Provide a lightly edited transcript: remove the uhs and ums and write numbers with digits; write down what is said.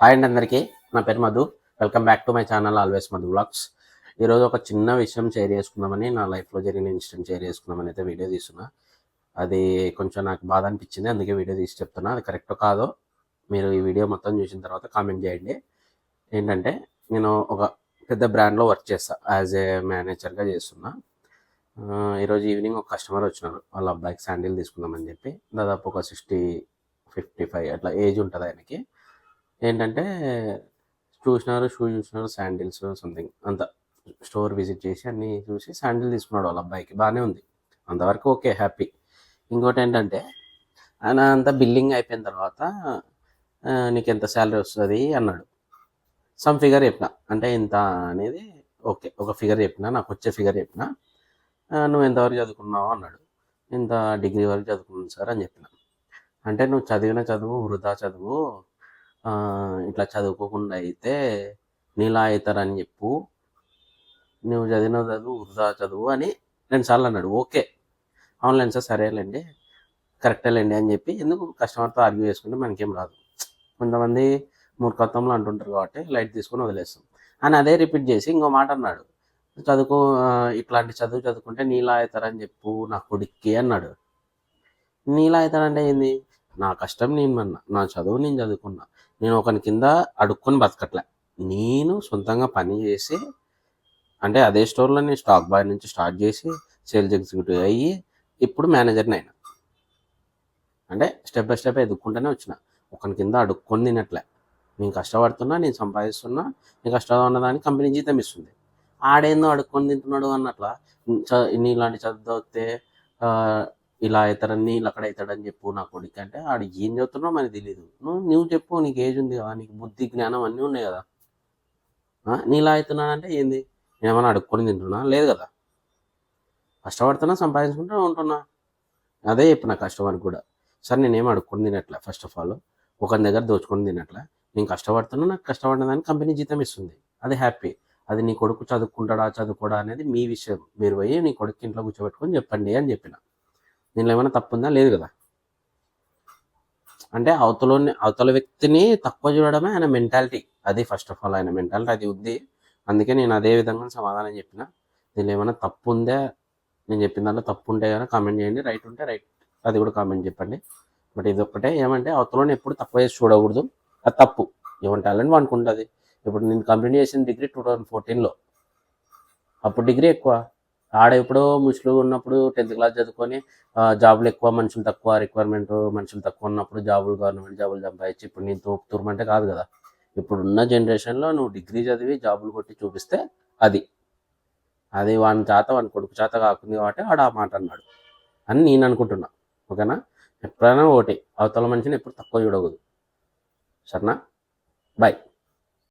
Hi అండి అందరికీ, నా పేరు Madhu. Welcome back to my channel always Madhu vlogs. ఈరోజు ఒక చిన్న విషయం షేర్ చేసుకుందామని, నా లైఫ్లో జరిగిన ఇన్సిడెంట్ షేర్ చేసుకుందామని అయితే వీడియో తీస్తున్నా. అది కొంచెం నాకు బాధ అనిపించింది, అందుకే వీడియో తీసి చెప్తున్నా. అది కరెక్టో కాదో మీరు ఈ వీడియో మొత్తం చూసిన తర్వాత కామెంట్ చేయండి. ఏంటంటే, నేను ఒక పెద్ద బ్రాండ్లో వర్క్ చేస్తా, యాజ్ ఏ మేనేజర్గా చేస్తున్నా. ఈరోజు ఈవినింగ్ ఒక కస్టమర్ వచ్చినారు, వాళ్ళ అబ్బాయికి శాండిల్ తీసుకుందామని చెప్పి. దాదాపు ఒక 60-55 అట్లా ఏజ్ ఉంటుంది ఆయనకి. ఏంటంటే షూ చూసినారు, శాండిల్స్ సంథింగ్ అంత స్టోర్ విజిట్ చేసి అన్నీ చూసి శాండిల్ తీసుకున్నాడు వాళ్ళ అబ్బాయికి. బాగానే ఉంది, అంతవరకు ఓకే, హ్యాపీ. ఇంకోటి ఏంటంటే, ఆయన అంతా బిల్లింగ్ అయిపోయిన తర్వాత నీకు ఎంత శాలరీ వస్తుంది అన్నాడు. సమ్ ఫిగర్ చెప్పిన, అంటే ఇంత అనేది ఓకే, ఒక ఫిగర్ చెప్పిన, నాకు వచ్చే ఫిగర్ చెప్పిన. నువ్వు ఎంతవరకు చదువుకున్నావు అన్నాడు. ఇంత డిగ్రీ వరకు చదువుకున్నాను సార్ అని చెప్పిన. అంటే నువ్వు చదివిన చదువు వృధా చదువు, ఇట్లా చదువుకోకుండా అయితే నీలా అవుతారని చెప్పు, నువ్వు చదివిన చదువు వృధా చదువు అని 2 సార్లు అన్నాడు. ఓకే, అవునులేండి సార్, సరేలేండి, కరెక్టేలేండి అని చెప్పి, ఎందుకు కస్టమర్తో ఆర్గ్యూ చేసుకుంటే మనకేం రాదు. కొంతమంది మూర్ఖత్వంలో అంటుంటారు కాబట్టి లైట్ తీసుకొని వదిలేస్తాం. అని అదే రిపీట్ చేసి ఇంకో మాట అన్నాడు, చదువుకో, ఇట్లాంటి చదువు చదువుకుంటే నీలా అవుతారని చెప్పు నా కొడుక్కి అన్నాడు. నీలా అవుతాడంటే ఏంది? నా కష్టం నేను అన్నా, నా చదువు నేను చదువుకున్నా, నేను ఒకని కింద అడుక్కొని బతకట్లే. నేను సొంతంగా పని చేసి, అంటే అదే స్టోర్లో నేను స్టాక్ బాయ్ నుంచి స్టార్ట్ చేసి సేల్స్ ఎగ్జిక్యూటివ్ అయ్యి ఇప్పుడు మేనేజర్ని అయినా. అంటే స్టెప్ బై స్టెప్ ఎదుక్కుంటూనే వచ్చిన, ఒకని కింద అడుక్కొని తినట్లే. నేను కష్టపడుతున్నా, నేను సంపాదిస్తున్నా, నేను కష్టంగా ఉన్నదాన్ని కంపెనీ జీతం ఇస్తుంది. ఆడేందో అడుక్కొని తింటున్నాడు అన్నట్ల. నీ ఇలాంటి చదివితే ఇలా అవుతాడని, నీళ్ళు అక్కడ అవుతాడని చెప్పు నా కొడుకు అంటే, ఆడు ఏం చెప్తున్నావు మనకి తెలియదు. నువ్వు చెప్పు, నీకు ఏజ్ ఉంది కదా, నీకు బుద్ధి జ్ఞానం అన్నీ ఉన్నాయి కదా. నీలా అవుతున్నానంటే ఏంది? నేను ఏమైనా అడుక్కొని తింటున్నా? లేదు కదా, కష్టపడుతున్నా, సంపాదించుకుంటూ ఉంటున్నా. అదే చెప్పిన కష్టమని కూడా. సార్ నేనేం అడుక్కొని తినట్లే, ఫస్ట్ ఆఫ్ ఆల్ ఒకరి దగ్గర దోచుకొని తినట్లే. నేను కష్టపడుతున్నా, నాకు కష్టపడినదానికి కంపెనీ జీతం ఇస్తుంది, అది హ్యాపీ. అది నీ కొడుకు చదువుకుంటాడా చదువుకోడా అనేది మీ విషయం, మీరు పోయి నీ కొడుకు ఇంట్లో కూర్చోబెట్టుకొని చెప్పండి అని చెప్పిన. దీనిలో ఏమైనా తప్పు ఉందా? లేదు కదా. అంటే అవతల వ్యక్తిని తక్కువ చూడడమే ఆయన మెంటాలిటీ. అది ఫస్ట్ ఆఫ్ ఆల్ ఆయన మెంటాలిటీ అది ఉంది. అందుకే నేను అదే విధంగా సమాధానం చెప్పిన. దీనిలో ఏమైనా తప్పు ఉందా, నేను చెప్పిన దాంట్లో తప్పు ఉంటే కనుక కామెంట్ చేయండి, రైట్ ఉంటే రైట్ అది కూడా కామెంట్ చెప్పండి. బట్ ఇది ఒక్కటే, ఏమంటే అవతలని ఎప్పుడు తక్కువ చేసి చూడకూడదు, అది తప్పు. ఎవరి టాలెంట్ వాడుకుంటుంది. ఇప్పుడు నేను కంప్లీట్ చేసిన డిగ్రీ 2014లో, అప్పుడు డిగ్రీ ఎక్కువ. ఆడ ఎప్పుడో ముసలు ఉన్నప్పుడు 10th క్లాస్ చదువుకొని జాబులు ఎక్కువ, మనుషులు తక్కువ, రిక్వైర్మెంట్ మనుషులు తక్కువ ఉన్నప్పుడు జాబులు, గవర్నమెంట్ జాబులు సంపాదించి ఇప్పుడు నేను తూర్మంటే కాదు కదా. ఇప్పుడున్న జనరేషన్లో నువ్వు డిగ్రీ చదివి జాబులు కొట్టి చూపిస్తే అది వాని చేత, వాని కొడుకు చేత కాకుంది కాబట్టి ఆడ ఆ మాట అన్నాడు అని నేను అనుకుంటున్నా. ఓకేనా? ఎప్పుడైనా ఒకటి, అవతల మనిషిని ఎప్పుడు తక్కువ చూడకూడదు. సరేనా? బాయ్.